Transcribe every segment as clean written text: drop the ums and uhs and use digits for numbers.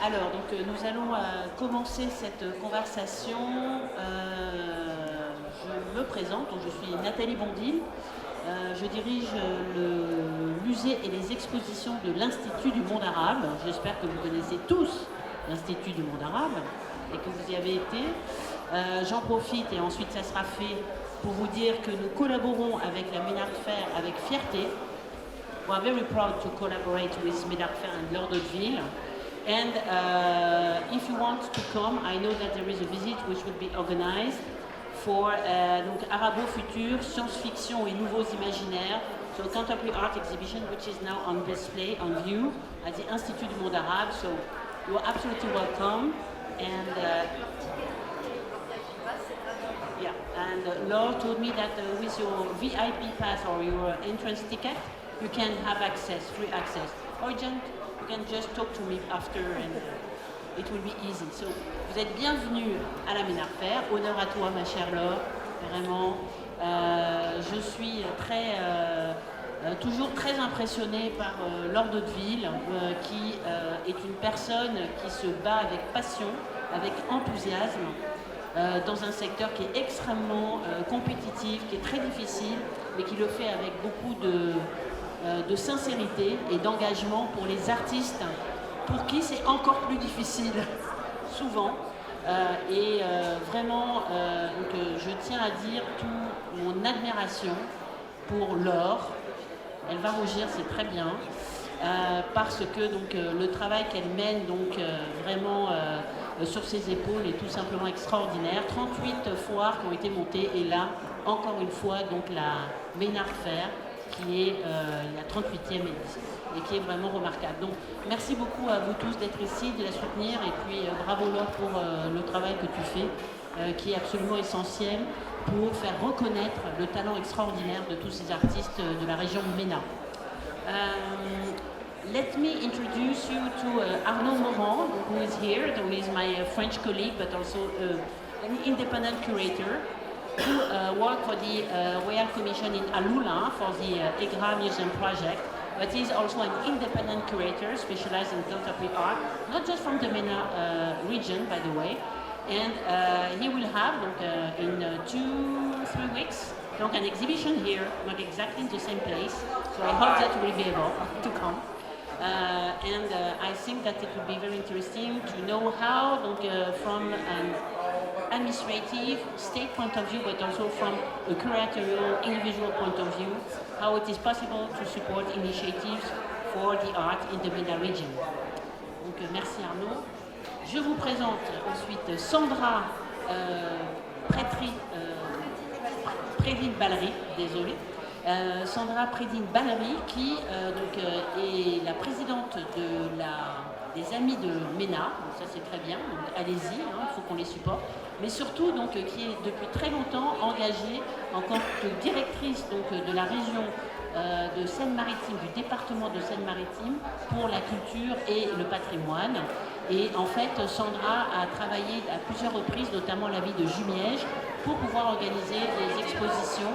Alors, nous allons commencer cette conversation. Je me présente, donc je suis Nathalie Bondil. Je dirige le musée et les expositions de l'Institut du monde arabe. J'espère que vous connaissez tous l'Institut du monde arabe et que vous y avez été. J'en profite et ensuite ça sera fait pour vous dire que nous collaborons avec la Mena avec fierté. We are very proud to collaborate with Mena and Lord of Ville. And if you want to come, I know that there is a visit which will be organized for donc Arabo Futur, science-fiction et nouveaux imaginaires. So a contemporary art exhibition which is now on display, on view at the Institut du Monde Arabe. So you are absolutely welcome. And Laure told me that with your VIP pass or your entrance ticket, you can have access, free access. Urgent. You can just talk to me after and it will be easy. So, vous êtes bienvenue à la Mena. Honneur à toi, ma chère Laure. Vraiment, je suis toujours très impressionnée par Laure d'Hauteville, qui est une personne qui se bat avec passion, avec enthousiasme, dans un secteur qui est extrêmement compétitif, qui est très difficile, mais qui le fait avec beaucoup de sincérité et d'engagement pour les artistes pour qui c'est encore plus difficile, souvent. Vraiment, je tiens à dire toute mon admiration pour Laure. Elle va rougir, c'est très bien, parce que le travail qu'elle mène vraiment sur ses épaules est tout simplement extraordinaire. 38 foires qui ont été montées et là, encore une fois, la Mena qui est la 38e édition et qui est vraiment remarquable. Donc merci beaucoup à vous tous d'être ici, de la soutenir et puis bravo Laure pour le travail que tu fais qui est absolument essentiel pour faire reconnaître le talent extraordinaire de tous ces artistes de la région de Mena. Let me introduce you to Arnaud Morand, who is here, who is my French colleague but also an independent curator who worked for the Royal Commission in Alula for the EGRA Museum project, but he's also an independent curator specialized in contemporary art, not just from the Mena region, by the way. And he will have, in 2-3 weeks, an exhibition here, not exactly in the same place, so I hope that you will be able to come. I think that it will be very interesting to know how, from an administrative, state point of view, but also from a curatorial, individual point of view, how it is possible to support initiatives for the art in the Mena region. Donc, merci Arnaud. Je vous présente ensuite Sandra Prédine-Ballery, désolée. Sandra Prédine-Ballery qui est la présidente des Amis de Mena, donc ça c'est très bien, donc allez-y, il faut qu'on les supporte, mais surtout qui est depuis très longtemps engagée en tant que directrice de la région de Seine-Maritime, du département de Seine-Maritime pour la culture et le patrimoine. Et en fait, Sandra a travaillé à plusieurs reprises, notamment la ville de Jumièges, pour pouvoir organiser des expositions,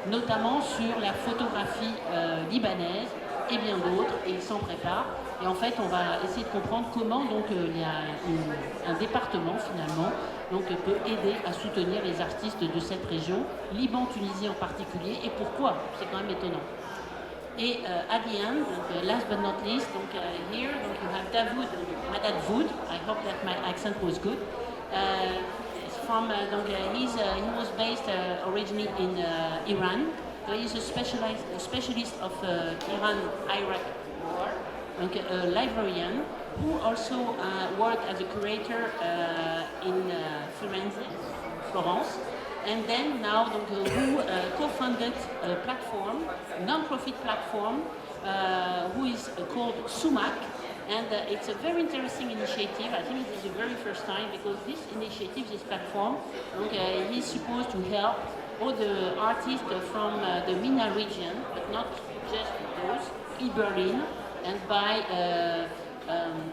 notamment sur la photographie libanaise et bien d'autres, et il s'en prépare. Et en fait, on va essayer de comprendre comment un département finalement peut aider à soutenir les artistes de cette région, Liban, Tunisie en particulier, et pourquoi, c'est quand même étonnant. Et at the end, last but not least, here you have Madad Voud. I hope that my accent was good. He was based originally in Iran. So he's a specialist of Iran-Iraq war, a librarian who also worked as a curator in Florence. And then now who co-funded a platform, non-profit platform, who is called Sumac. And it's a very interesting initiative. I think it is the very first time because this initiative, this platform, he's supposed to help all the artists from the Mena region, but not just those, in Berlin, and by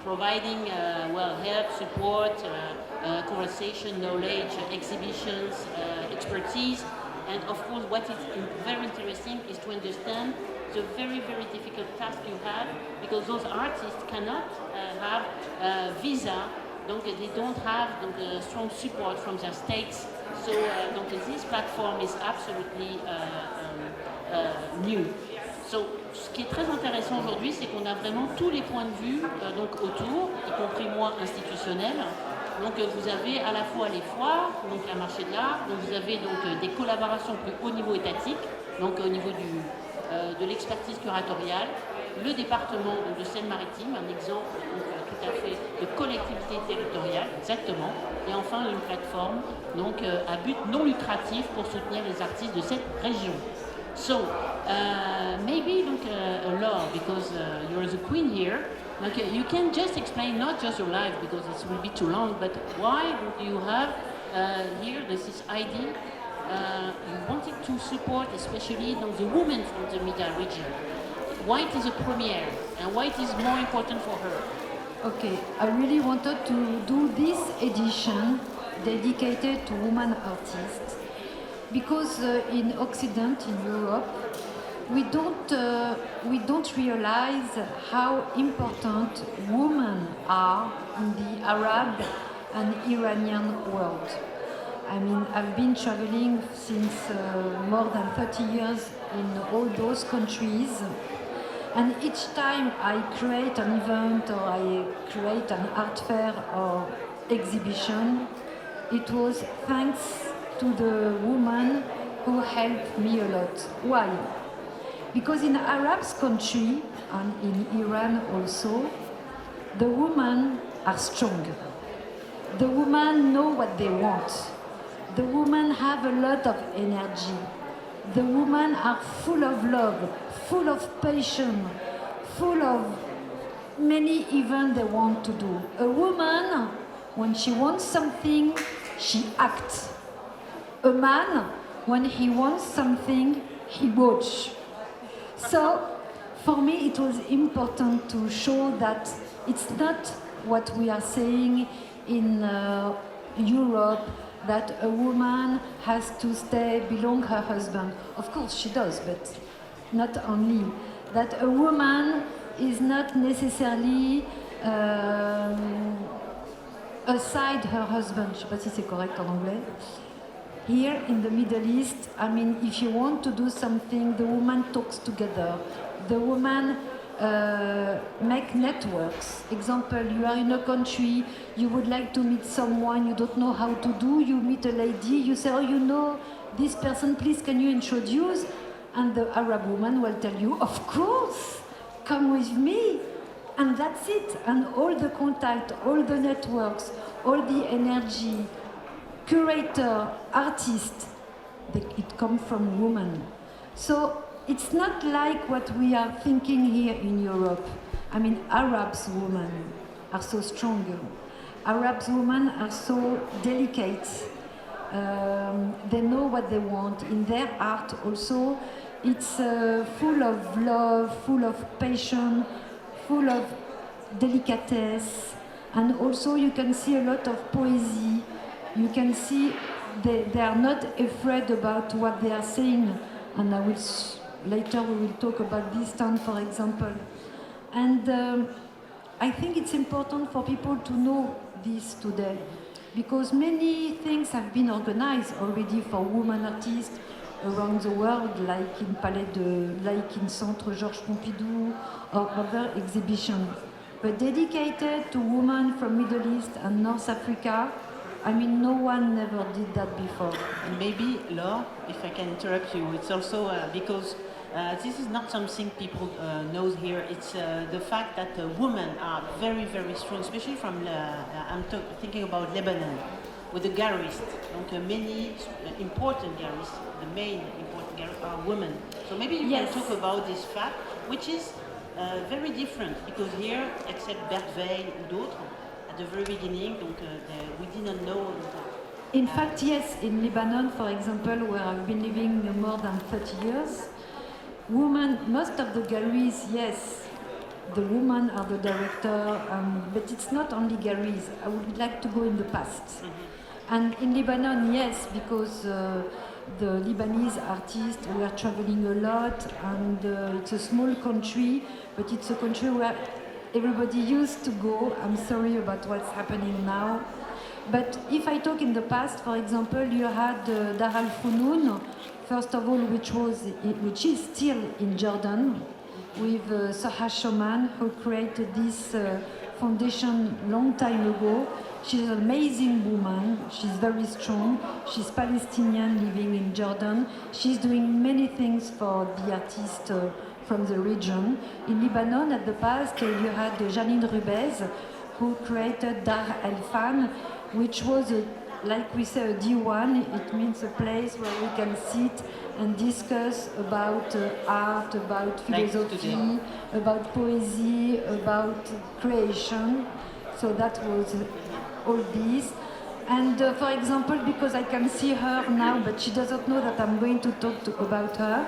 providing help, support, conversation, knowledge, exhibitions, expertise, and of course what is very interesting is to understand It's a very, very difficult task you have because those artists cannot have visa, donc they don't have strong support from their states. So donc this platform is absolutely new. So, ce qui est très intéressant aujourd'hui, c'est qu'on a vraiment tous les points de vue donc autour, y compris moi institutionnel. Donc vous avez à la fois les foires, donc la marché de l'art, donc vous avez donc des collaborations plus haut niveau étatique, donc au niveau de l'expertise curatoriale, le département de Seine-Maritime, un exemple donc, tout à fait de collectivité territoriale, exactement, et enfin une plateforme donc à but non lucratif pour soutenir les artistes de cette région. So maybe Laure, because you're the queen here, you can just explain not just your life because it will be too long, but why you have here this idea you wanted to support especially the women from the Mena region. Why it is a premiere and why it is more important for her? Okay, I really wanted to do this edition dedicated to women artists because in Occident, in Europe, we don't realize how important women are in the Arab and Iranian world. I mean, I've been traveling since more than 30 years in all those countries, and each time I create an event or I create an art fair or exhibition, it was thanks to the woman who helped me a lot. Why? Because in Arabs country and in Iran also, the women are strong. The women know what they want. The women have a lot of energy. The women are full of love, full of passion, full of many events they want to do. A woman, when she wants something, she acts. A man, when he wants something, he watches. So, for me, it was important to show that it's not what we are saying in Europe, that a woman has to stay belong her husband. Of course she does, but not only. That a woman is not necessarily aside her husband. Je sais pas si c'est correct en anglais. Here in the Middle East, I mean, if you want to do something, the woman talks together. The woman make networks. Example, you are in a country, you would like to meet someone, you don't know how to do, you meet a lady, you say, oh, you know this person, please can you introduce? And the Arab woman will tell you, of course, come with me. And that's it. And all the contact, all the networks, all the energy, curator, artist, it comes from women. So it's not like what we are thinking here in Europe. I mean, Arabs women are so strong. Arabs women are so delicate. They know what they want. In their art also, it's full of love, full of passion, full of delicatesse. And also you can see a lot of poesy. You can see they are not afraid about what they are saying. And I will later we will talk about this town, for example. And I think it's important for people to know this today, because many things have been organized already for women artists around the world, like in Centre Georges Pompidou or other exhibitions. But dedicated to women from Middle East and North Africa, I mean, no one never did that before. And maybe, Laure, if I can interrupt you, it's also because this is not something people know here. It's the fact that women are very, very strong, especially from, I'm thinking about Lebanon, with the galleries. Donc many important galleries, the main important galleries are women. So maybe you can talk about this fact, which is very different, because here, except Bert Veil ou d'autres, at the very beginning, we didn't know. In fact, yes, in Lebanon, for example, where I've been living more than 30 years, women, most of the galleries, yes, the women are the director, but it's not only galleries. I would like to go in the past. Mm-hmm. And in Lebanon, yes, because the Lebanese artists were traveling a lot, and it's a small country, but it's a country where everybody used to go. I'm sorry about what's happening now. But if I talk in the past, for example, you had Dar al Funun, first of all, which is still in Jordan, with Saha Shoman, who created this foundation long time ago. She's an amazing woman. She's very strong. She's Palestinian living in Jordan. She's doing many things for the artists from the region. In Lebanon, at the past, you had Janine Rubez, who created Dar El Fan, which was, like we say, a D1. It means a place where we can sit and discuss about art, about philosophy, about poesy, about creation. So that was all this. And for example, because I can see her now, but she doesn't know that I'm going to talk about her,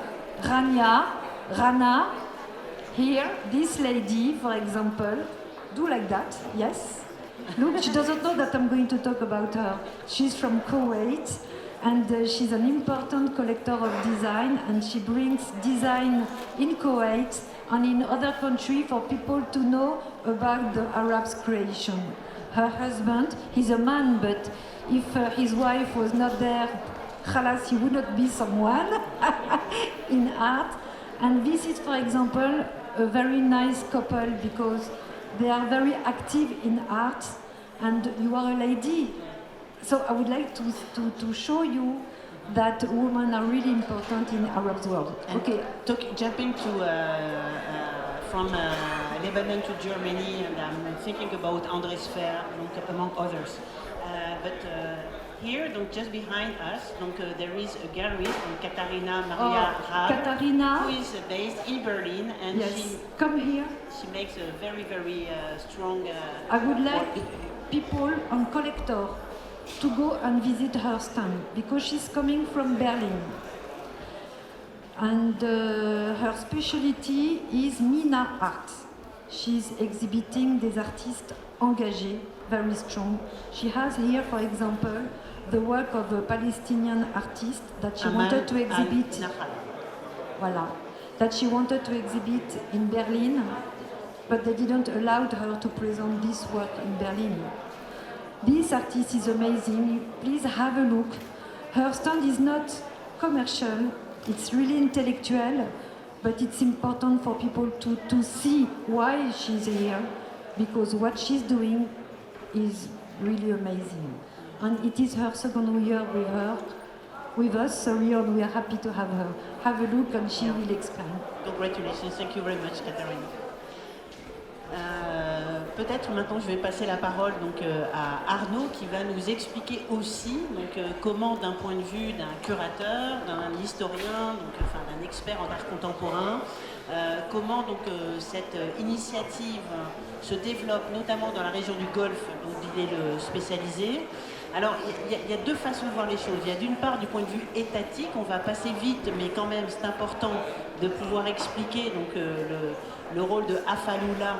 Rana, here, this lady, for example, do like that, yes? Look, she doesn't know that I'm going to talk about her. She's from Kuwait, and she's an important collector of design, and she brings design in Kuwait and in other countries for people to know about the Arabs' creation. Her husband, he's a man, but if his wife was not there, khalas, he would not be someone in art. And this is, for example, a very nice couple because they are very active in art, and you are a lady. So I would like to show you that women are really important in Arab world. And okay. Jumping to from Lebanon to Germany, and I'm thinking about André Sfer, among others. But here, just behind us, there is a gallery from Katharina Maria Raab, Katharina, who is based in Berlin, and yes, come here. She makes a very, very strong. I would like people and collectors to go and visit her stand because she's coming from Berlin. And her specialty is Mena art. She's exhibiting des artistes engagés, very strong. She has here, for example, the work of a Palestinian artist that she wanted to exhibit. Voilà. That she wanted to exhibit in Berlin, but they didn't allow her to present this work in Berlin. This artist is amazing. Please have a look. Her stand is not commercial, it's really intellectual, but it's important for people to see why she's here, because what she's doing is really amazing. And it is her second year with us, sorry, and we are happy to have her. Have a look and she will explain. Congratulations, thank you very much, Catherine. Peut-être maintenant je vais passer la parole à Arnaud qui va nous expliquer aussi comment d'un point de vue d'un curateur, d'un historien, d'un expert en art contemporain, comment cette initiative se développe notamment dans la région du Golfe dont il est le spécialisé. Alors il y a deux façons de voir les choses. Il y a d'une part du point de vue étatique, on va passer vite mais quand même c'est important de pouvoir expliquer le rôle de Afaloula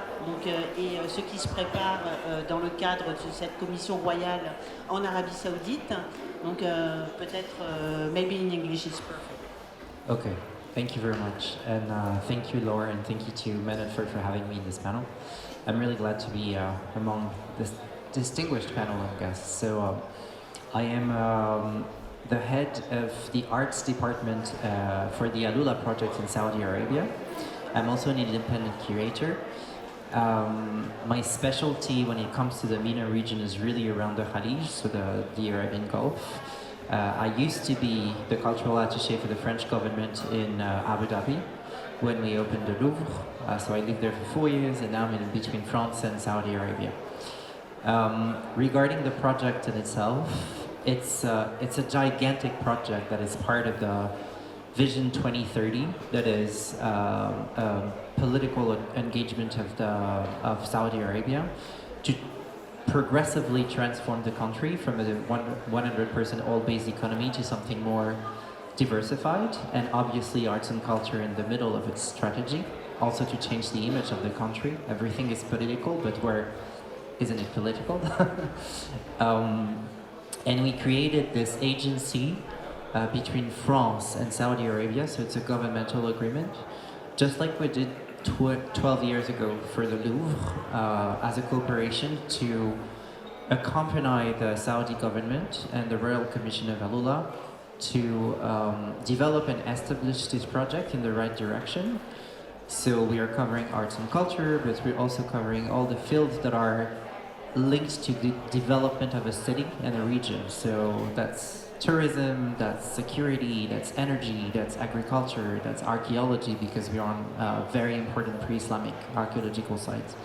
et ce qui se prépare dans le cadre de cette commission royale en Arabie Saoudite. Donc peut-être maybe in English is perfect. Okay, thank you very much, and thank you, Laura, and thank you to Mena for having me in this panel. I'm really glad to be among this distinguished panel of guests. So I am the head of the arts department for the Alula project in Saudi Arabia. I'm also an independent curator. My specialty when it comes to the MENA region is really around the Khalij, so the Arabian Gulf. I used to be the cultural attaché for the French government in Abu Dhabi when we opened the Louvre. So I lived there for 4 years, and now I'm in between France and Saudi Arabia. Regarding the project in itself, it's a gigantic project that is part of the Vision 2030, that is political engagement of Saudi Arabia to progressively transform the country from a 100% oil-based economy to something more diversified, and obviously arts and culture in the middle of its strategy, also to change the image of the country. Everything is political, but where isn't it political? And we created this agency between France and Saudi Arabia, so it's a governmental agreement, just like we did 12 years ago for the Louvre, as a cooperation to accompany the Saudi government and the Royal Commission of Alula to develop and establish this project in the right direction. So we are covering arts and culture, but we're also covering all the fields that are linked to the development of a city and a region. So that's tourism, that's security, that's energy, that's agriculture, that's archaeology, because we're on very important pre-Islamic archaeological sites.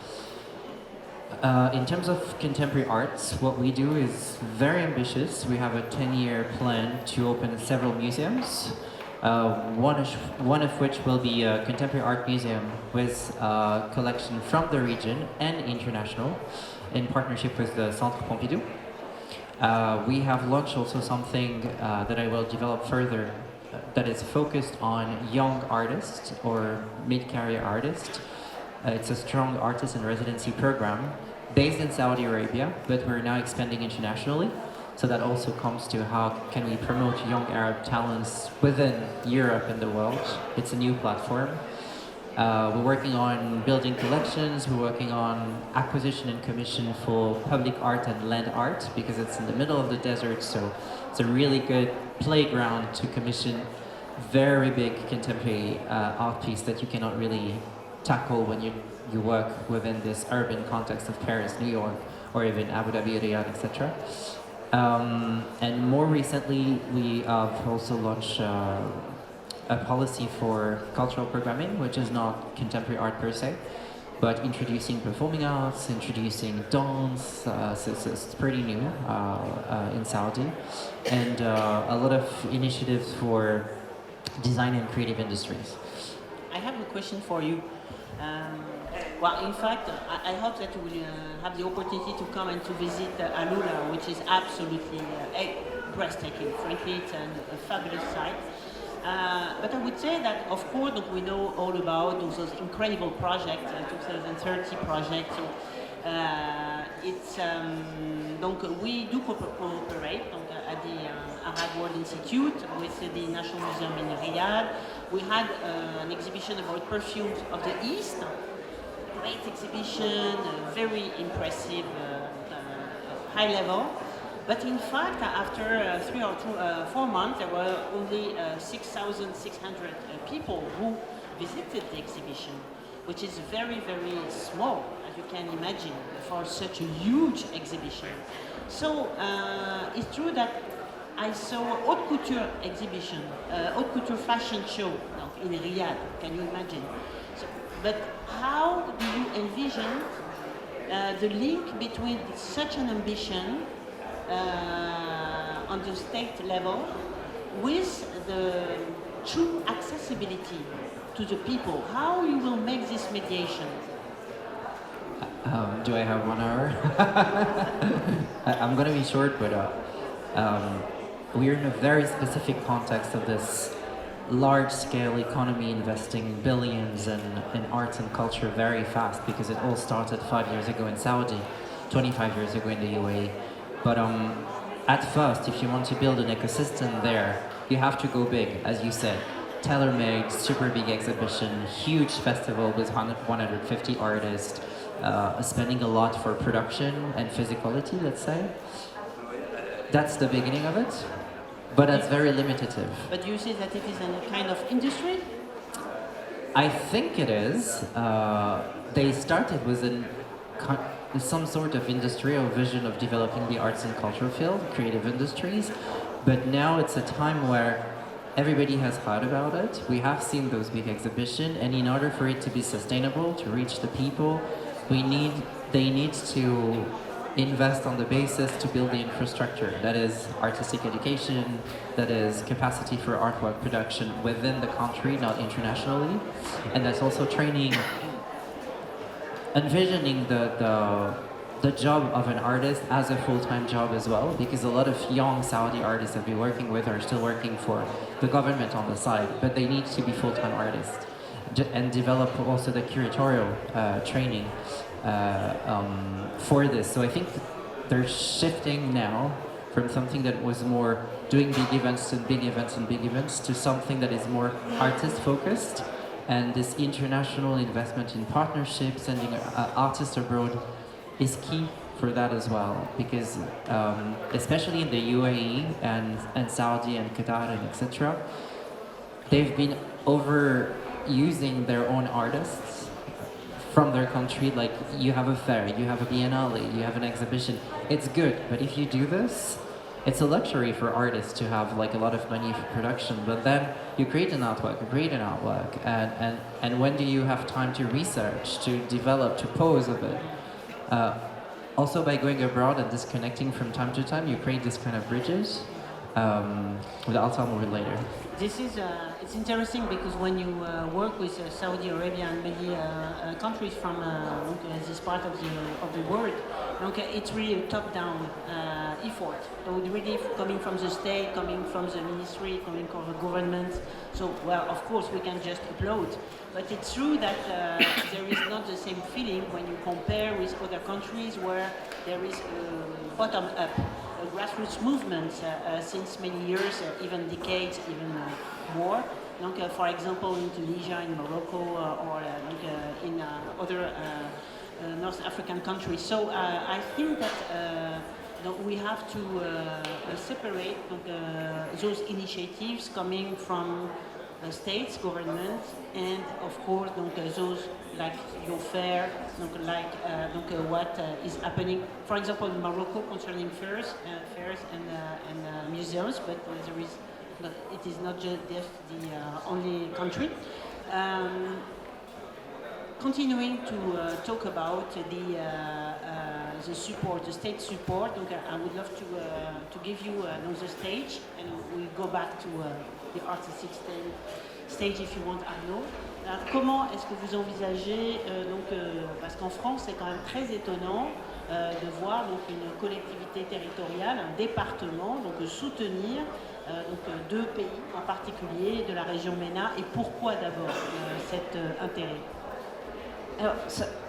In terms of contemporary arts, what we do is very ambitious. We have a 10-year plan to open several museums, one of which will be a contemporary art museum with a collection from the region and international in partnership with the Centre Pompidou. We have launched also something that I will develop further that is focused on young artists or mid-career artists. It's a strong artist in residency program based in Saudi Arabia, but we're now expanding internationally. So that also comes to how can we promote young Arab talents within Europe and the world. It's a new platform. We're working on building collections, we're working on acquisition and commission for public art and land art, because it's in the middle of the desert, so it's a really good playground to commission very big contemporary art piece that you cannot really tackle when you work within this urban context of Paris, New York, or even Abu Dhabi, Riyadh, etc. And more recently, we have also launched a policy for cultural programming, which is not contemporary art per se, but introducing performing arts, introducing dance, so it's pretty new in Saudi, and a lot of initiatives for design and creative industries. I have a question for you. Well, in fact, I hope that you will have the opportunity to come and to visit Alula, which is absolutely breathtaking. Frankly, it's a fabulous site. But I would say that, of course, we know all about those incredible projects, 2030 projects. So, we do cooperate at the Arab World Institute with the National Museum in Riyadh. We had an exhibition about perfumes of the East. Great exhibition, very impressive, high level. But in fact, after 3 or 4 months, there were only 6,600 people who visited the exhibition, which is very, very small, as you can imagine, for such a huge exhibition. So it's true that I saw a haute couture exhibition, haute couture fashion show in Riyadh. Can you imagine? So, but how do you envision the link between such an ambition on the state level with the true accessibility to the people? How you will make this mediation? Do I have 1 hour? I'm going to be short, but we're in a very specific context of this large-scale economy investing billions in arts and culture very fast, because it all started 5 years ago in Saudi, 25 years ago in the UAE. But at first, if you want to build an ecosystem there, you have to go big, as you said. Tailor-made, super big exhibition, huge festival with 150 artists, spending a lot for production and physicality, let's say. That's the beginning of it, but that's very limitative. But you say that it is a kind of industry? I think it is. They started with some sort of industrial vision of developing the arts and culture field, creative industries, but now it's a time where everybody has heard about it. We have seen those big exhibitions, and in order for it to be sustainable, to reach the people, they need to invest on the basis to build the infrastructure. That is artistic education, that is capacity for artwork production within the country, not internationally, and that's also training, envisioning the job of an artist as a full-time job as well, because a lot of young Saudi artists that we're working with are still working for the government on the side, but they need to be full-time artists and develop also the curatorial training for this. So I think they're shifting now from something that was more doing big events and big events and big events to something that is more artist focused. And this international investment in partnerships, sending artists abroad, is key for that as well, because especially in the UAE and Saudi and Qatar and etc., they've been overusing their own artists from their country. Like, you have a fair, you have a biennale, you have an exhibition. It's good, but if you do this, it's a luxury for artists to have like a lot of money for production, but then you create an artwork, and when do you have time to research, to develop, to pose a bit? Also, by going abroad and disconnecting from time to time, you create this kind of bridges. I'll tell more later. This is it's interesting because when you work with Saudi Arabia and many countries from this part of the world, it's really a top-down effort. So it's really coming from the state, coming from the ministry, coming from the government. So, well, of course, we can just upload, but it's true that there is not the same feeling when you compare with other countries where there is bottom-up. Grassroots movements since many years, even decades, even more. For example, in Tunisia, in Morocco, or in other North African countries. So I think that we have to separate those initiatives coming from states, governments, and of course those like your fair, what is happening, for example, in Morocco concerning fairs and museums, but it is not just the only country. Continuing to talk about the support, the state support. I would love to give you another stage, and we'll go back to the artistic stage if you want, Arnaud. Alors, comment est-ce que vous envisagez, parce qu'en France c'est quand même très étonnant de voir une collectivité territoriale, un département, soutenir deux pays en particulier de la région Mena, et pourquoi d'abord cet intérêt? Alors,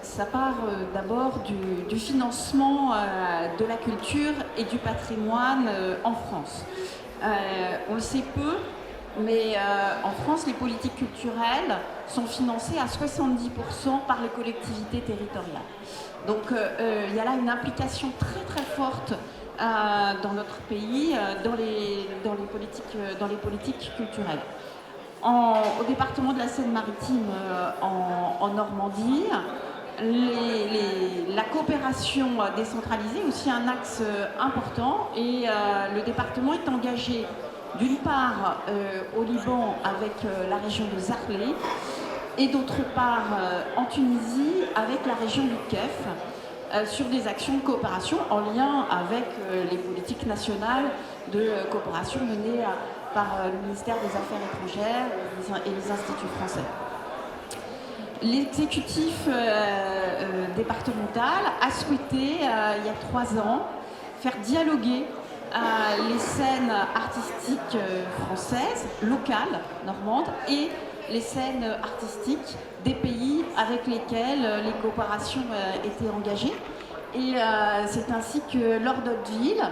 ça part d'abord du financement de la culture et du patrimoine en France. On le sait peu, mais en France, les politiques culturelles sont financées à 70% par les collectivités territoriales. Donc il y a là une implication très très forte dans notre pays, dans les politiques culturelles. Au département de la Seine-Maritime, en Normandie, la coopération décentralisée est aussi un axe important, et le département est engagé d'une part au Liban avec la région de Zarlé, et d'autre part en Tunisie avec la région du Kef, sur des actions de coopération en lien avec les politiques nationales de coopération menées par le ministère des Affaires étrangères et les instituts français. L'exécutif départemental a souhaité, il y a 3 ans, faire dialoguer les scènes artistiques françaises, locales, normandes, et les scènes artistiques des pays avec lesquels les coopérations étaient engagées. Et c'est ainsi que Lord Hauteville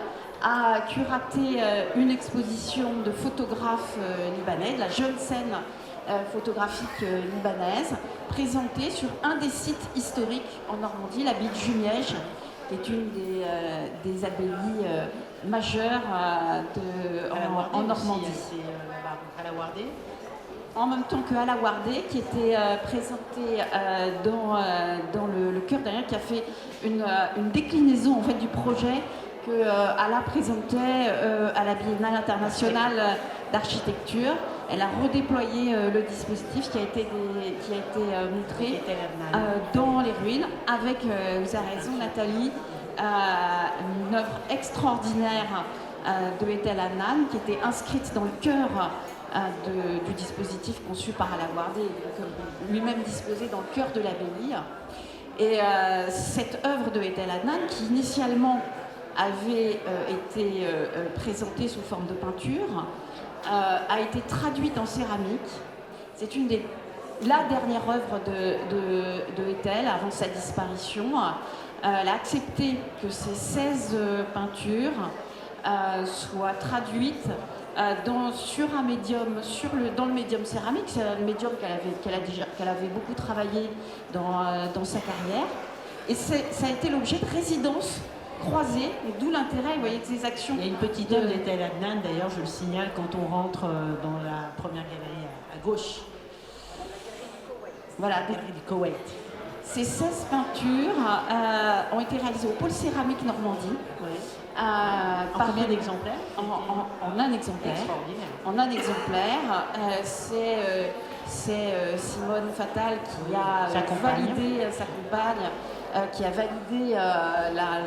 a curaté une exposition de photographes libanais, de la jeune scène photographique libanaise, présentée sur un des sites historiques en Normandie, l'abbaye de Jumièges, qui est une des abbayes majeures en Normandie. À la Wardé. En même temps que Ala Wardé, qui était présentée dans le cœur derrière, qui a fait une déclinaison en fait du projet que Ala présentait à la Biennale internationale d'architecture. Elle a redéployé le dispositif qui a été montré dans les ruines avec, vous avez raison Nathalie, une œuvre extraordinaire de Etel Hanan qui était inscrite dans le cœur du dispositif conçu par Ala Wardé, lui-même disposé dans le cœur de l'abbaye. Et cette œuvre de Etel Hanan, qui initialement avait été présentée sous forme de peinture, a été traduite en céramique. C'est la dernière œuvre de Etel avant sa disparition. Elle a accepté que ces 16 peintures soit traduite sur un médium, dans le médium céramique. C'est un médium qu'elle avait beaucoup travaillé dans sa carrière. Et ça a été l'objet de résidences croisées, d'où l'intérêt, vous voyez, de ces actions. Il y a une petite œuvre d'Etel Adnan, d'ailleurs, je le signale, quand on rentre dans la première galerie à gauche. Voilà, Galerie du Koweït. Ces 16 peintures ont été réalisées au pôle céramique Normandie. Oui. Par combien d'exemplaires? En un exemplaire. Extraordinaire. En un exemplaire. C'est Simone Fatal qui a validé, sa compagne, qui a validé la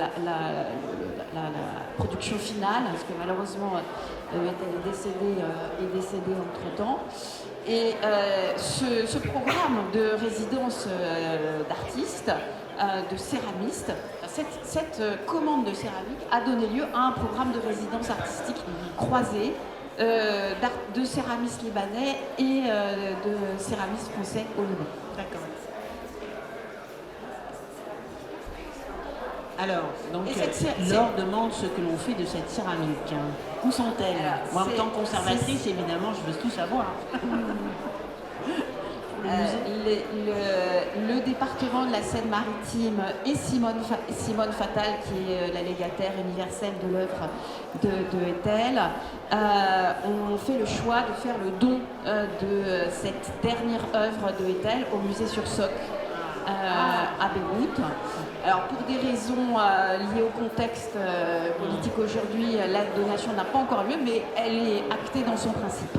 production finale, parce que malheureusement, elle est décédée entre-temps. Et ce programme de résidence d'artistes, de céramistes, cette commande de céramique a donné lieu à un programme de résidence artistique croisé de céramistes libanais et de céramistes français au Liban. D'accord. Alors, donc, Laure demande ce que l'on fait de cette céramique. Où sont-elles? Moi, en tant que conservatrice, évidemment, je veux tout savoir. Le département de la Seine-Maritime et Simone Fatal, qui est la légataire universelle de l'œuvre de Etel, ont fait le choix de faire le don de cette dernière œuvre de Etel au musée sur Soc à Beyrouth. Alors pour des raisons liées au contexte politique aujourd'hui, la donation n'a pas encore lieu, mais elle est actée dans son principe.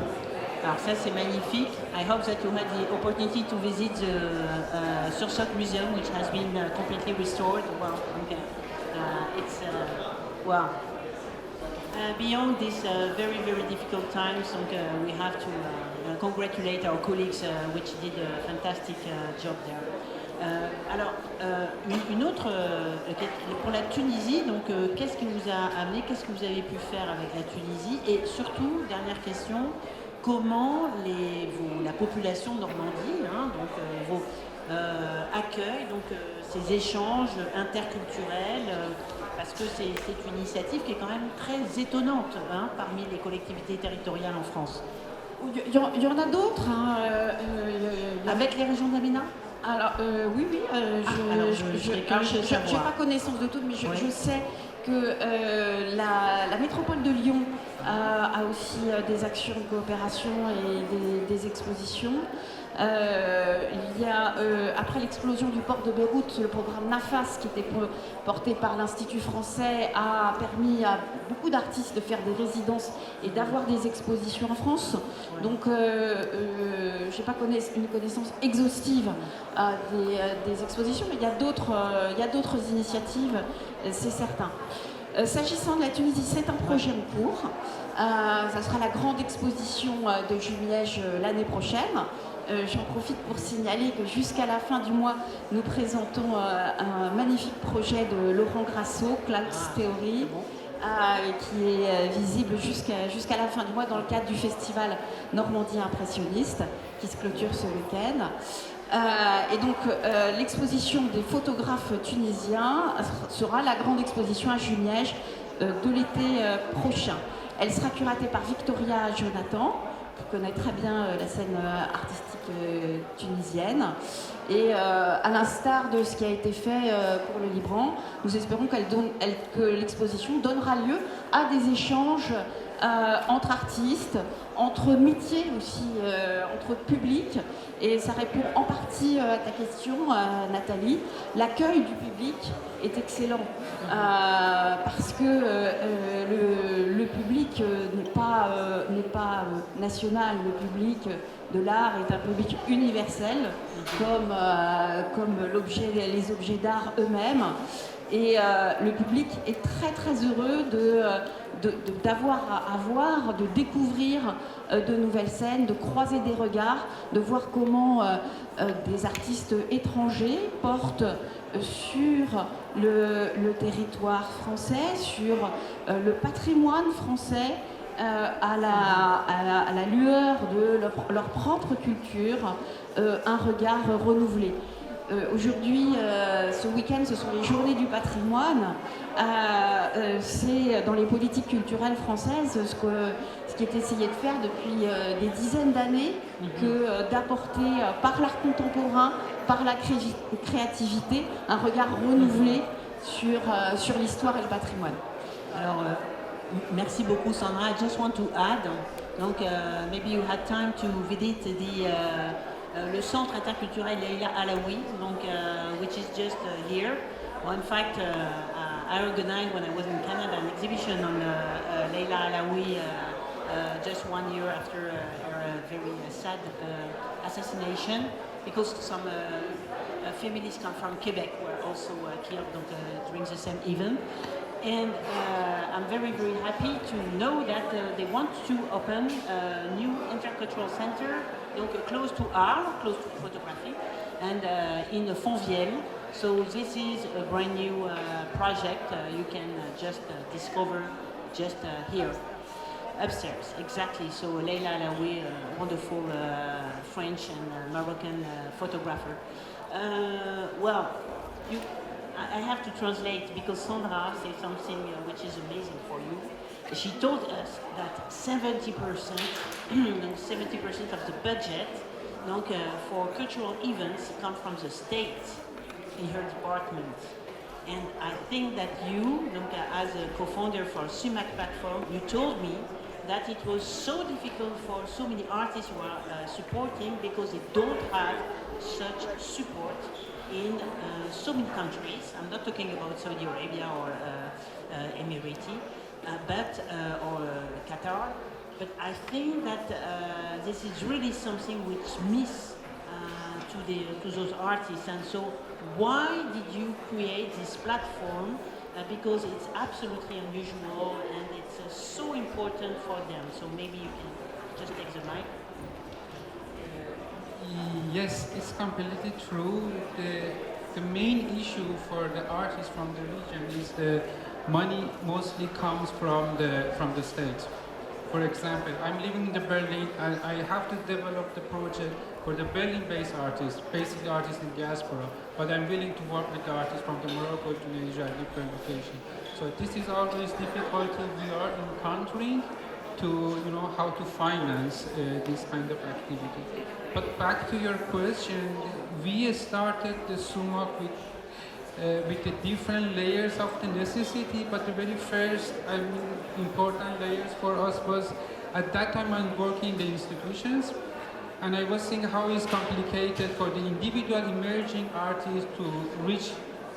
Alors ça c'est magnifique. I hope that you had the opportunity to visit the Sursok Museum, which has been completely restored. Well, okay. It's wow. Beyond these very difficult times, we have to congratulate our colleagues, which did a fantastic job there. Alors, une autre, pour la Tunisie, donc qu'est-ce qui vous a amené, qu'est-ce que vous avez pu faire avec la Tunisie? Et surtout, dernière question, comment la population de Normandie accueille ces échanges interculturels, parce que c'est une initiative qui est quand même très étonnante parmi les collectivités territoriales en France. Il y en a d'autres. Avec les régions d'Amina? Alors, oui, je n'ai pas connaissance de tout, mais je sais que la métropole de Lyon a aussi des actions de coopération et des expositions. Il y a, après l'explosion du port de Beyrouth, le programme NAFAS, qui était porté par l'Institut français, a permis à beaucoup d'artistes de faire des résidences et d'avoir des expositions en France. Donc, je n'ai pas une connaissance exhaustive des expositions, mais il y a d'autres initiatives, c'est certain. S'agissant de la Tunisie, c'est un projet en cours. Ça sera la grande exposition de Jumièges l'année prochaine. J'en profite pour signaler que jusqu'à la fin du mois, nous présentons un magnifique projet de Laurent Grasso, Clouds Theory, qui est visible jusqu'à la fin du mois dans le cadre du festival Normandie Impressionniste, qui se clôture ce week-end. Et donc l'exposition des photographes tunisiens sera la grande exposition à Jumièges de l'été prochain. Elle sera curatée par Victoria Jonathan, qui connaît très bien la scène artistique tunisienne. Et à l'instar de ce qui a été fait pour le Liban, nous espérons que l'exposition donnera lieu à des échanges entre artistes, entre métiers aussi, entre publics. Et ça répond en partie à ta question, Nathalie. L'accueil du public est excellent parce que le public n'est pas national. Le public de l'art est un public universel, comme les objets d'art eux-mêmes. Et le public est très heureux de découvrir de nouvelles scènes, de croiser des regards, de voir comment des artistes étrangers portent sur le territoire français, sur le patrimoine français, à la lueur de leur propre culture, un regard renouvelé. Aujourd'hui, ce week-end, ce sont les Journées du patrimoine. c'est dans les politiques culturelles françaises ce qui est essayé de faire depuis des dizaines d'années, que d'apporter par l'art contemporain, par la créativité, un regard renouvelé sur l'histoire et le patrimoine. Alors, merci beaucoup Sandra. I just want to add, donc maybe you had time to visit le centre interculturel Leila Alaoui, donc which is just here. Well, in fact, I organized when I was in Canada an exhibition on Leila Alaoui just 1 year after her very sad assassination, because some feminists come from Quebec were also killed during the same event. And I'm very, very happy to know that they want to open a new intercultural center, donc close to art, close to photography, and in Fontvieille. So this is a brand new project you can just discover just here. Upstairs, exactly. So Leila Alaoui, a wonderful French and Moroccan photographer. Well, I have to translate because Sandra said something which is amazing for you. She told us that 70%, 70% of the budget for cultural events come from the state in her department. And I think that you, as a co-founder for Sumac platform, you told me that it was so difficult for so many artists who are supporting because they don't have such support in so many countries. I'm not talking about Saudi Arabia or Emirati, or Qatar, but I think that this is really something which miss to those artists. And so why did you create this platform? Because it's absolutely unusual and it's so important for them. So maybe you can just take the mic. Yes, it's completely true. The main issue for the artists from the region is the money mostly comes from the state. For example, I'm living in Berlin and I have to develop the project for the Berlin-based artists, basically artists in diaspora, but I'm willing to work with the artists from the Morocco, Tunisia, and different locations. So this is always difficulty we are encountering to how to finance this kind of activity. But back to your question, we started the SUMAC with the different layers of the necessity, but the very first important layers for us was, at that time I'm working in the institutions, and I was seeing how it's complicated for the individual emerging artists to reach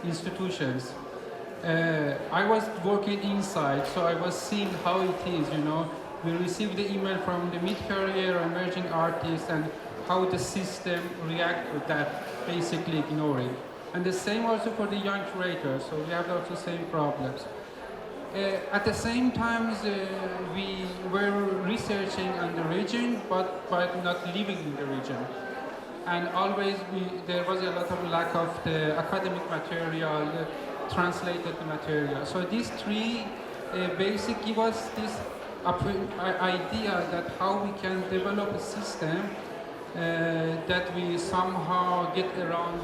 institutions. I was working inside, so I was seeing how it is, We received the email from the mid-career emerging artists and how the system reacts to that, basically ignoring. And the same also for the young curators, so we have also the same problems. At the same time, we were researching on the region, but not living in the region. And always there was a lot of lack of the academic material, translated material. So these three basic give us this idea that how we can develop a system that we somehow get around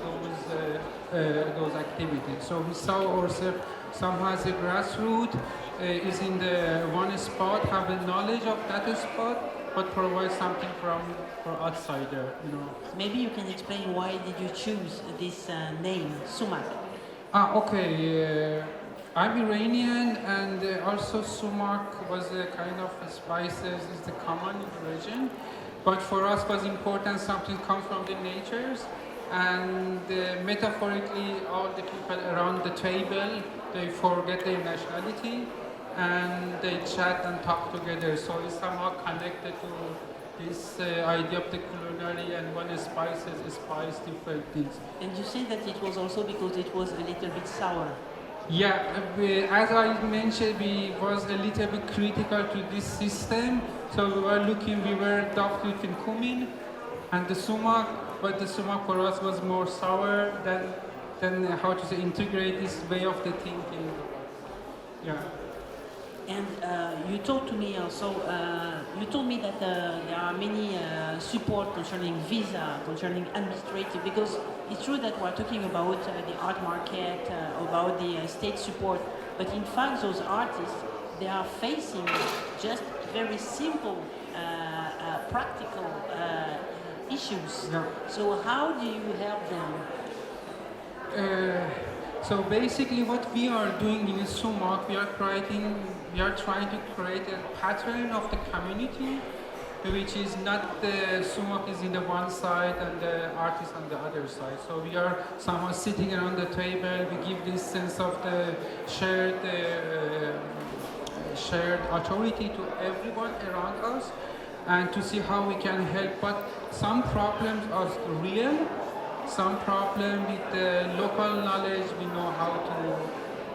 those activities. So we saw ourselves somehow as a grassroots is in the one spot, have a knowledge of that spot, but provide something for outsider. Maybe you can explain why did you choose this name, Sumac? Okay. I'm Iranian, and also sumac was a kind of spices, is the common in the region. But for us was important something comes from the natures, and metaphorically all the people around the table, they forget their nationality and they chat and talk together. So it's somehow connected to this idea of the culinary, and one spices spice different things. And you say that it was also because it was a little bit sour. Yeah, as I mentioned, we was a little bit critical to this system. So we were dubbed with cumin and the sumac, but the sumac for us was more sour than how to say integrate this way of the thinking. Yeah. And you talked to me also, you told me that there are many support concerning visa, concerning administrative, because it's true that we're talking about the art market, about the state support, But in fact, those artists, they are facing just very simple, practical issues. Yeah. So how do you help them? So basically what we are doing in Sumac, we are trying to create a pattern of the community, which is not the Sumac is in the one side and the artist on the other side. So we are somehow sitting around the table, we give this sense of the shared authority to everyone around us and to see how we can help. But some problems are real, some problem with the local knowledge we know